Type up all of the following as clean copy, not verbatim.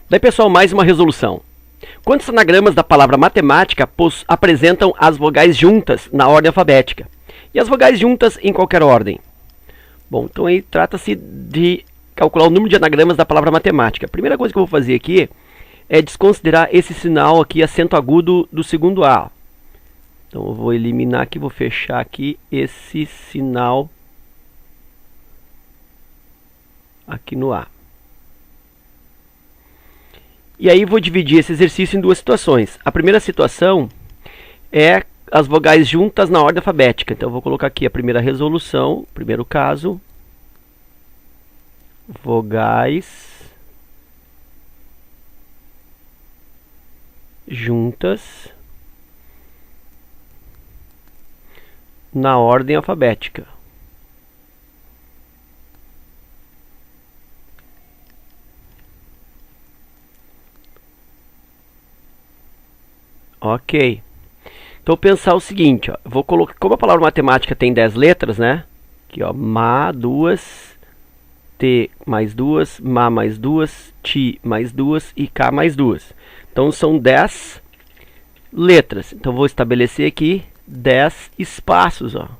Daí, pessoal, mais uma resolução. Quantos anagramas da palavra matemática apresentam as vogais juntas na ordem alfabética? E as vogais juntas em qualquer ordem? Bom, então aí trata-se de calcular o número de anagramas da palavra matemática. A primeira coisa que eu vou fazer aqui é desconsiderar esse sinal aqui, acento agudo do segundo A. Então eu vou eliminar aqui, vou fechar aqui esse sinal aqui no A. E aí vou dividir esse exercício em duas situações. A primeira situação é as vogais juntas na ordem alfabética. Então eu vou colocar aqui a primeira resolução, primeiro caso. Vogais juntas na ordem alfabética. Ok. Então pensar o seguinte, ó, vou colocar, como a palavra matemática tem 10 letras, né? Aqui, ó, ma, duas, t mais duas, ma mais duas, ti mais duas e k mais duas. Então são 10 letras. Então vou estabelecer aqui 10 espaços, ó.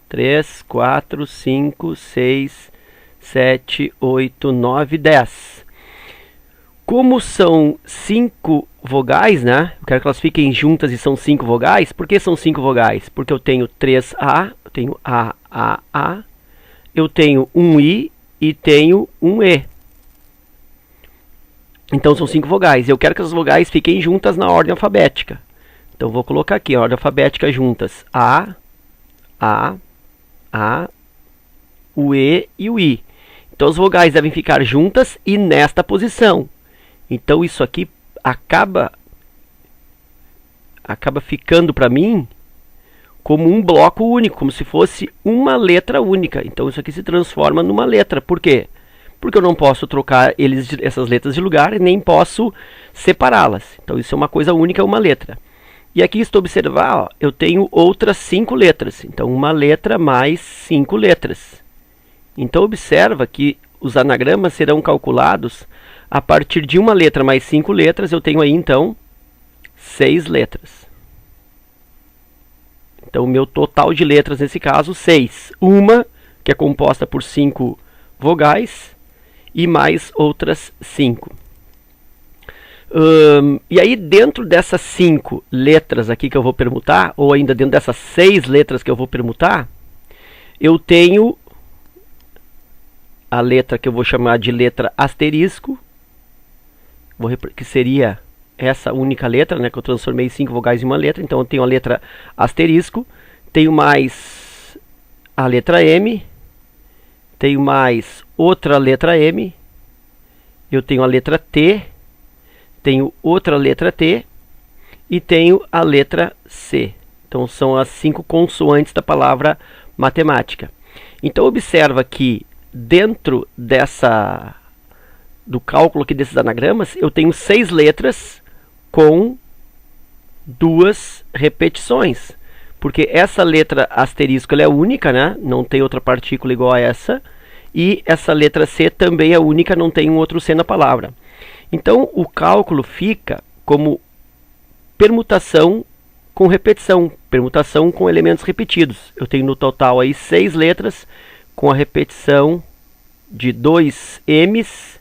3, 4, 5, 6, 7, 8, 9, 10. Como são 5 vogais, né? Eu quero que elas fiquem juntas e são 5 vogais. Por que são 5 vogais? Porque eu tenho 3A, eu tenho A, eu tenho um I e tenho um E. Então são 5 vogais. Eu quero que as vogais fiquem juntas na ordem alfabética. Então vou colocar aqui a ordem alfabética juntas. A, o E e o I. Então as vogais devem ficar juntas e nesta posição. Então isso aqui acaba ficando para mim como um bloco único, como se fosse uma letra única. Então isso aqui se transforma numa letra. Por quê? Porque eu não posso trocar essas letras de lugar e nem posso separá-las. Então isso é uma coisa única, uma letra. E aqui, se tu observar, ó, eu tenho outras 5 letras. Então uma letra mais 5 letras. Então observa que os anagramas serão calculados a partir de uma letra mais 5 letras. Eu tenho aí então 6 letras. Então o meu total de letras nesse caso 6. Uma que é composta por 5 vogais e mais outras 5. E aí dentro dessas 5 letras aqui que eu vou permutar, ou ainda dentro dessas 6 letras que eu vou permutar, eu tenho a letra que eu vou chamar de letra asterisco, que seria essa única letra, né, que eu transformei 5 vogais em uma letra. Então eu tenho a letra asterisco, tenho mais a letra M, tenho mais outra letra M, eu tenho a letra T, tenho outra letra T e tenho a letra C. Então são as 5 consoantes da palavra matemática. Então observa que dentro do cálculo aqui desses anagramas, eu tenho 6 letras com 2 repetições. Porque essa letra asterisco ela é única, né? Não tem outra partícula igual a essa. E essa letra C também é única, não tem um outro C na palavra. Então o cálculo fica como permutação com repetição. Permutação com elementos repetidos. Eu tenho no total aí 6 letras com a repetição de 2 M's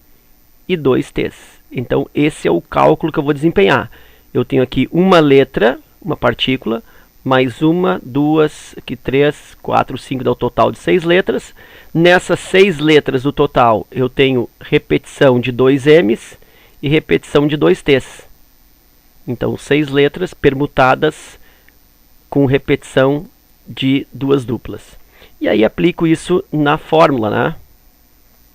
e 2 T's. Então esse é o cálculo que eu vou desempenhar. Eu tenho aqui uma letra, uma partícula, mais uma, duas, aqui 3, 4, 5, dá o total de 6 letras. Nessas 6 letras do total eu tenho repetição de 2 M's e repetição de 2 T's. Então 6 letras permutadas com repetição de 2 duplas. E aí aplico isso na fórmula, né?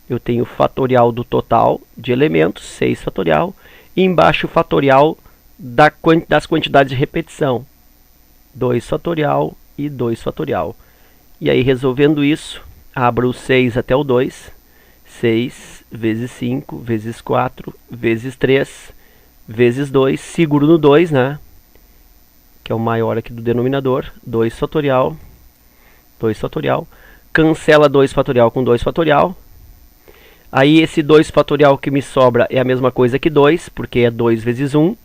Eu tenho o fatorial do total de elementos, 6 fatorial, e embaixo o fatorial das quantidades de repetição, 2 fatorial e 2 fatorial. E aí resolvendo isso, abro o 6 até o 2, 6 vezes 5 vezes 4 vezes 3 vezes 2, seguro no 2, né? Que é o maior aqui do denominador, 2 fatorial, 2 fatorial, cancela 2 fatorial com 2 fatorial. Aí esse 2 fatorial que me sobra é a mesma coisa que 2, porque é 2 vezes 1.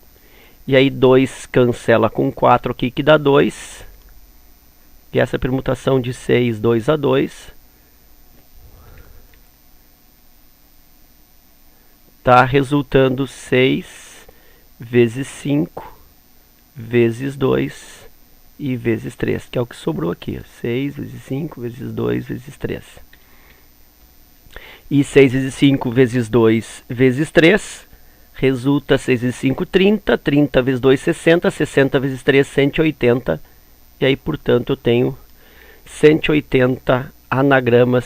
E aí 2 cancela com 4 aqui, que dá 2. E essa permutação de 6, 2 a 2, está resultando 6 vezes 5 vezes 2 e vezes 3, que é o que sobrou aqui. 6 vezes 5 vezes 2 vezes 3. E 6 vezes 5 vezes 2 vezes 3 resulta 6 vezes 5, 30. 30 vezes 2, 60. 60 vezes 3, 180. E aí, portanto, eu tenho 180 anagramas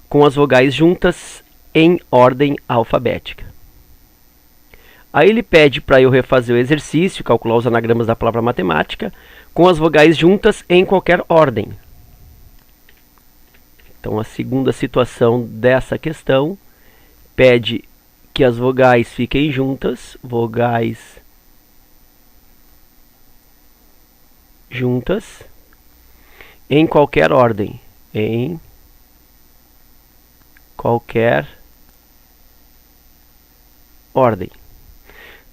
com as vogais juntas em ordem alfabética. Aí ele pede para eu refazer o exercício, calcular os anagramas da palavra matemática, com as vogais juntas em qualquer ordem. Então, a segunda situação dessa questão pede que as vogais fiquem juntas, vogais juntas, em qualquer ordem, em qualquer ordem.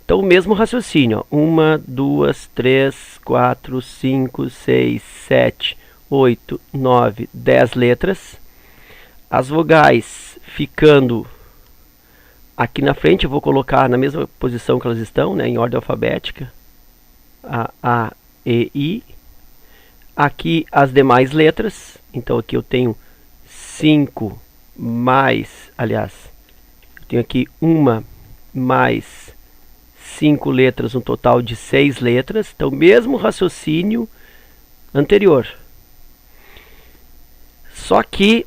Então, o mesmo raciocínio, 1, 2, 3, 4, 5, 6, 7, 8, 9, 10 letras. As vogais ficando aqui na frente, eu vou colocar na mesma posição que elas estão, né, em ordem alfabética. A, E, I. Aqui as demais letras. Então aqui eu tenho 5 mais, aliás, eu tenho aqui 1 mais 5 letras, um total de 6 letras. Então, mesmo raciocínio anterior. Só que,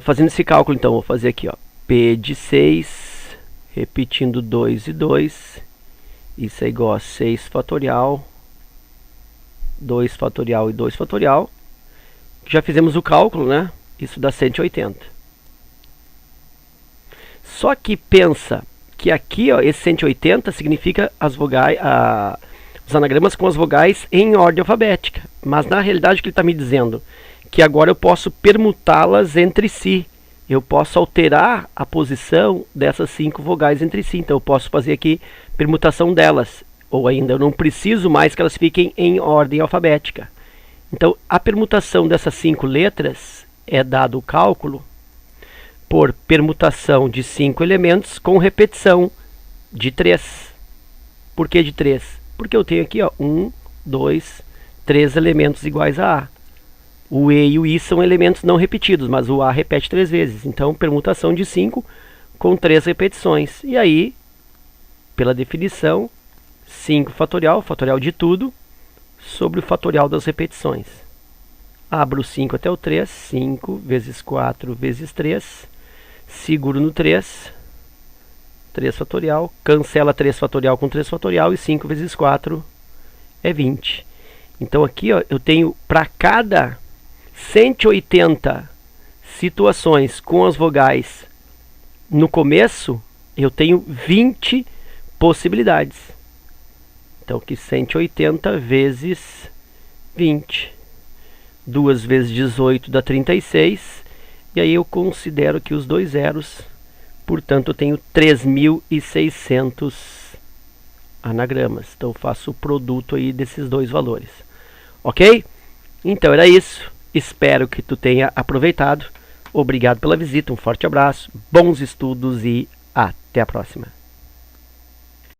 fazendo esse cálculo, então, vou fazer aqui, ó, P de 6, repetindo 2 e 2. Isso é igual a 6 fatorial, 2 fatorial e 2 fatorial. Já fizemos o cálculo, né? Isso dá 180. Só que pensa que aqui, ó, esse 180 significa as vogais, os anagramas com as vogais em ordem alfabética. Mas na realidade o que ele está me dizendo? Que agora eu posso permutá-las entre si. Eu posso alterar a posição dessas 5 vogais entre si. Então eu posso fazer aqui permutação delas. Ou ainda eu não preciso mais que elas fiquem em ordem alfabética. Então a permutação dessas 5 letras é dado o cálculo por permutação de 5 elementos com repetição de 3. Por que de 3? Porque eu tenho aqui, ó, 1, 2, 3 elementos iguais a A. O E e o I são elementos não repetidos, mas o A repete 3 vezes. Então, permutação de 5 com 3 repetições. E aí, pela definição, 5 fatorial, fatorial de tudo, sobre o fatorial das repetições. Abro o 5 até o 3, 5 vezes 4 vezes 3, seguro no 3, 3 fatorial, cancela 3 fatorial com 3 fatorial e 5 vezes 4 é 20. Então aqui, ó, eu tenho para cada 180 situações com as vogais no começo, eu tenho 20 possibilidades. Então aqui 180 vezes 20. 2 vezes 18 dá 36. E aí eu considero aqui os 2 zeros. Portanto, eu tenho 3.600 anagramas. Então eu faço o produto aí desses 2 valores. Ok? Então era isso. Espero que tu tenha aproveitado. Obrigado pela visita. Um forte abraço. Bons estudos e até a próxima.